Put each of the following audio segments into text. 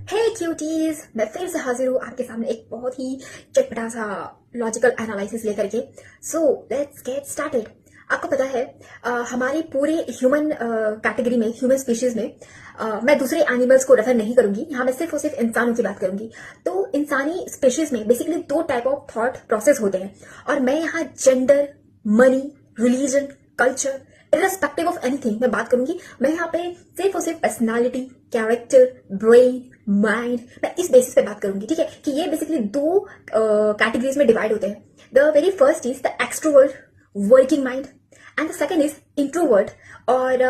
हे cuties, मैं फिर से हाजिर हूँ आपके सामने एक बहुत ही चटपटा सा लॉजिकल एनालिसिस लेकर के। So let's get started. आपको पता है, हमारी पूरे ह्यूमन कैटेगरी में, ह्यूमन स्पीशीज में, मैं दूसरे एनिमल्स को रेफर नहीं करूंगी। यहाँ मैं सिर्फ और सिर्फ इंसानों की बात करूंगी। तो इंसानी स्पीशीज में बेसिकली दो टाइप ऑफ थॉट प्रोसेस होते हैं, और मैं यहाँ gender, money, religion, culture, irrespective of anything मैं बात करूंगी। मैं यहाँ पे सिर्फ और सिर्फ पर्सनालिटी, कैरेक्टर, ब्रेन, माइंड, मैं इस बेसिस पे बात करूंगी। ठीक है, कि ये बेसिकली दो कैटेगरीज में डिवाइड होते हैं। The very first is the extrovert working mind, and the second is introvert or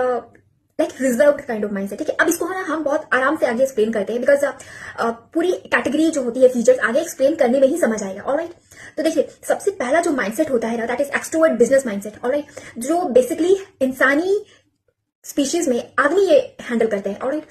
like reserved kind of mind से। ठीक है, अब इसको है ना हम बहुत आराम से आगे एक्सप्लेन करते हैं, बिकॉज पूरी कैटेगरी जो होती है, फीचर्स आगे एक्सप्लेन करने में ही समझ आएगा। ऑलराइट, तो देखिए, सबसे पहला जो माइंडसेट होता है ना, that is extrovert business mindset. Alright, जो बेसिकली इंसानी स्पीशीज में आदमी ये हैंडल करते हैं। ऑलराइट,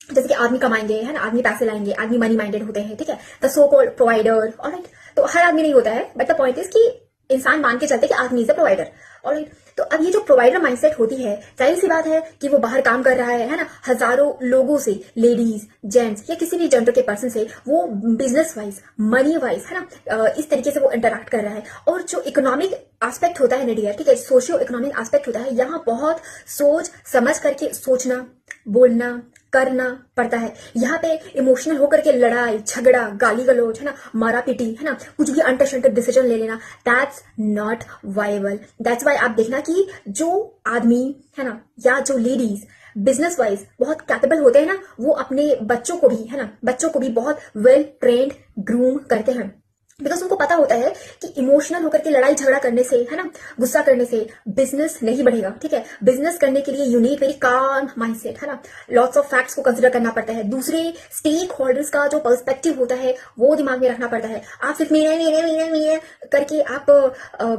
जैसे कि आदमी कमाएंगे, है ना, आदमी पैसे लाएंगे, आदमी मनी माइंडेड होते हैं। ठीक है, the so called provider. Alright, तो हर आदमी नहीं होता है, बट द पॉइंट इज कि इंसान मान के चलते कि आदमी इज अ प्रोवाइडर। ऑलराइट, तो अब ये जो प्रोवाइडर माइंडसेट होती है, जाहिर सी बात है कि वो बाहर काम कर रहा है ना, हजारों लोगों से, लेडीज, जेंट्स या किसी भी जेंडर के पर्सन से वो बिजनेस वाइज, मनी वाइज, है ना, इस तरीके से वो इंटरेक्ट कर रहा है। और जो इकोनॉमिक एस्पेक्ट होता है ना डियर, ठीक है, सोशियो इकोनॉमिक एस्पेक्ट होता है, यहाँ बहुत सोच समझ करके सोचना, बोलना, करना पड़ता है। यहाँ पे इमोशनल होकर के लड़ाई झगड़ा, गाली गलौज, है ना, मारा पीटी, है ना, कुछ भी अनटशंटेड डिसीजन ले लेना, that's not viable. That's why आप देखना कि जो आदमी, है ना, या जो लेडीज बिजनेस वाइज बहुत कैपेबल होते हैं ना, वो अपने बच्चों को भी, है ना, बच्चों को भी बहुत वेल ट्रेन्ड ग्रूम करते हैं। बिकॉज उनको पता होता है कि इमोशनल होकर के लड़ाई झगड़ा करने से, है ना, गुस्सा करने से बिजनेस नहीं बढ़ेगा। ठीक है, बिजनेस करने के लिए you need very calm mindset, है ना, लॉट्स ऑफ फैक्ट्स को कंसिडर करना पड़ता है, दूसरे स्टेक होल्डर्स का जो पर्सपेक्टिव होता है वो दिमाग में रखना पड़ता है। आप सिर्फ मेरे करके आप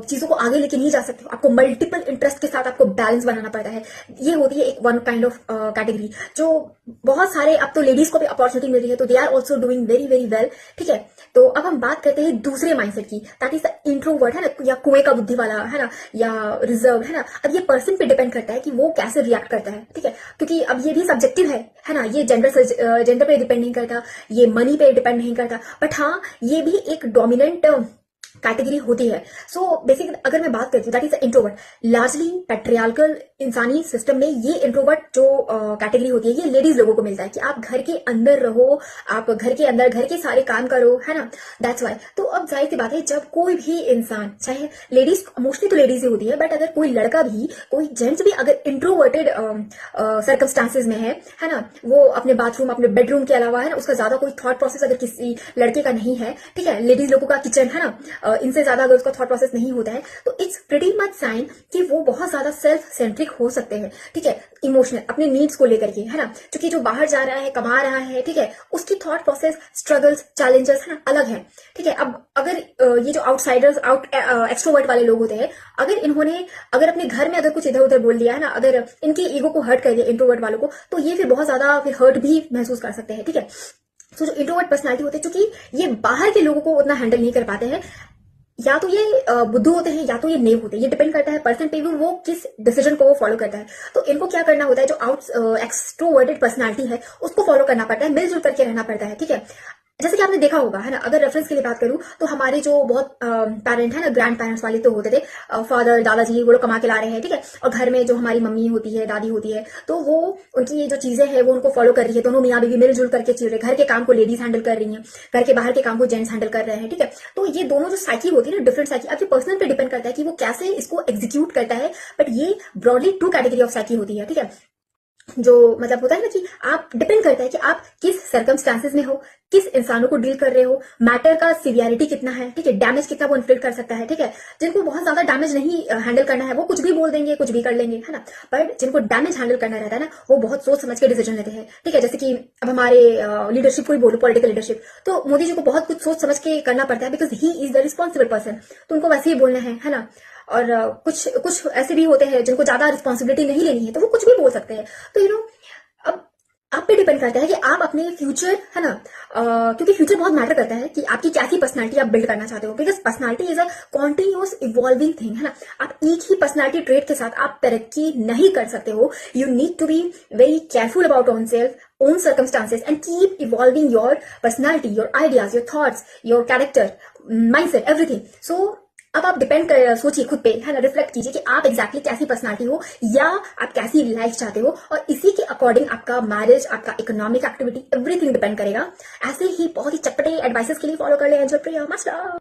चीजों को आगे लेके नहीं जा सकते। आपको मल्टीपल इंटरेस्ट के साथ आपको बैलेंस बनाना पड़ता है। ये होती है एक वन काइंड ऑफ कैटेगरी, जो बहुत सारे, अब तो लेडीज को भी अपॉर्चुनिटी मिल रही है, तो they are also doing very very well. ठीक है, तो अब हम बात करते हैं दूसरे माइंडसेट की, दैट इज द इंट्रोवर्ट, है ना, या कुएं का बुद्धि वाला, है ना, या रिजर्व, है ना। अब ये पर्सन पे डिपेंड करता है कि वो कैसे रिएक्ट करता है। ठीक है, क्योंकि अब ये भी सब्जेक्टिव है ना, ये जेंडर पे डिपेंड नहीं करता, ये मनी पे डिपेंड नहीं करता, बट हाँ, ये भी एक डोमिनेंट कैटेगरी होती है। सो बेसिक अगर मैं बात करती हूँ, that is introvert. Largely patriarchal इंसानी सिस्टम में ये इंट्रोवर्ट जो कैटेगरी होती है, ये लेडीज लोगों को मिलता है कि आप घर के अंदर रहो, आप घर के अंदर घर के सारे काम करो, है ना, दैट्स वाई। तो अब जाहिर सी बात है, जब कोई भी इंसान, चाहे लेडीज, मोस्टली तो लेडीज ही होती है, बट अगर कोई लड़का भी, कोई जेंट्स भी अगर इंट्रोवर्टेड सर्कमस्टांसिस में है ना, वो अपने बाथरूम, अपने बेडरूम के अलावा, है ना, उसका ज्यादा कोई थॉट प्रोसेस अगर किसी लड़के का नहीं है, ठीक है, लेडीज लोगों का किचन, है ना, इनसे ज्यादा अगर उसका थॉट प्रोसेस नहीं होता है, तो इट्स प्रीटी मच साइन कि वो बहुत ज्यादा सेल्फ सेंट्रिक हो सकते हैं। ठीक है, इमोशनल, अपने नीड्स को लेकर के, है ना, क्योंकि जो बाहर जा रहा है, कमा रहा है, ठीक है, उसकी थॉट प्रोसेस, स्ट्रगल्स, चैलेंजेस, है ना, अलग है। ठीक है, अब अगर ये जो आउटसाइडर्स, एक्सट्रोवर्ट वाले लोग होते हैं, अगर इन्होंने, अगर अपने घर में अगर कुछ इधर उधर बोल दिया, है ना, अगर इनके ईगो को हर्ट कर दिया इंट्रोवर्ट वालों को, तो ये फिर बहुत ज्यादा फिर हर्ट भी महसूस कर सकते हैं। ठीक है, तो जो इंट्रोवर्ट पर्सनालिटी होते हैं, क्योंकि ये बाहर के लोगों को उतना हैंडल नहीं कर पाते हैं, या तो ये बुद्धू होते हैं या तो ये नेव होते हैं, ये डिपेंड करता है पर्सन पे भी, वो किस डिसीजन को वो फॉलो करता है। तो इनको क्या करना होता है, जो एक्सट्रोवर्टेड पर्सनालिटी है उसको फॉलो करना पड़ता है, मिलजुल करके रहना पड़ता है। ठीक है, जैसे कि आपने देखा होगा, है ना, अगर रेफरेंस के लिए बात करूं, तो हमारे जो बहुत पेरेंट है ना, ग्रैंड पेरेंट्स वाले तो होते थे, फादर, दादाजी, वो लोग कमा के ला रहे हैं, ठीक है, और घर में जो हमारी मम्मी होती है, दादी होती है, तो वो उनकी ये जो चीजें हैं वो उनको फॉलो कर रही है, दोनों मियाँ बीवी मिलजुल करके चल रहे, घर के काम को लेडीज हैंडल कर रही है, घर के बाहर के काम को जेंट्स हैंडल कर रहे हैं। ठीक है, तो ये दोनों जो साइकी होती है ना, डिफरेंट साइकी, अब ये पर्सनल पे डिपेंड करता है कि वो कैसे इसको एग्जीक्यूट करता है, बट ये broadly two category of psyche होती है। ठीक है, जो मतलब होता है ना कि आप, डिपेंड करता है कि आप किस सर्कमस्टांसेस में हो, किस इंसानों को डील कर रहे हो, मैटर का सीवियरिटी कितना है, ठीक है, डैमेज कितना वो इन्फ्लिक्ट कर सकता है। ठीक है, जिनको बहुत ज्यादा डैमेज नहीं हैंडल करना है, वो कुछ भी बोल देंगे, कुछ भी कर लेंगे, है ना, पर जिनको डैमेज हैंडल करना रहता है ना, वो बहुत सोच समझ के डिसीजन लेते हैं। ठीक है, जैसे कि अब हमारे लीडरशिप को ही बोलो, पॉलिटिकल लीडरशिप, तो मोदी जी को बहुत कुछ सोच समझ के करना पड़ता है, because he is the responsible person, तो उनको वैसे ही बोलना है ना। और कुछ कुछ ऐसे भी होते हैं जिनको ज्यादा रिस्पॉन्सिबिलिटी नहीं लेनी है, तो वो कुछ भी बोल सकते हैं। तो अब आप पे डिपेंड करता है कि आप अपने फ्यूचर है ना, क्योंकि फ्यूचर बहुत मैटर करता है कि आपकी कैसी पर्सनालिटी आप बिल्ड करना चाहते हो, because personality is a continuous evolving thing है ना। आप एक ही पर्सनालिटी ट्रेट के साथ आप तरक्की नहीं कर सकते हो। You need to be very careful about own self, own circumstances, and keep evolving your personality, your ideas, your thoughts, your character, mindset, everything. So अब आप डिपेंड कर सोचिए खुद पे है ना, रिफ्लेक्ट कीजिए कि आप एग्जैक्टली कैसी पर्सनालिटी हो या आप कैसी लाइफ चाहते हो, और इसी के अकॉर्डिंग आपका मैरिज, आपका इकोनॉमिक एक्टिविटी, एवरीथिंग डिपेंड करेगा। ऐसे ही बहुत ही चटपटे एडवाइसेस के लिए फॉलो कर ले एंजल प्रिया मास्टर।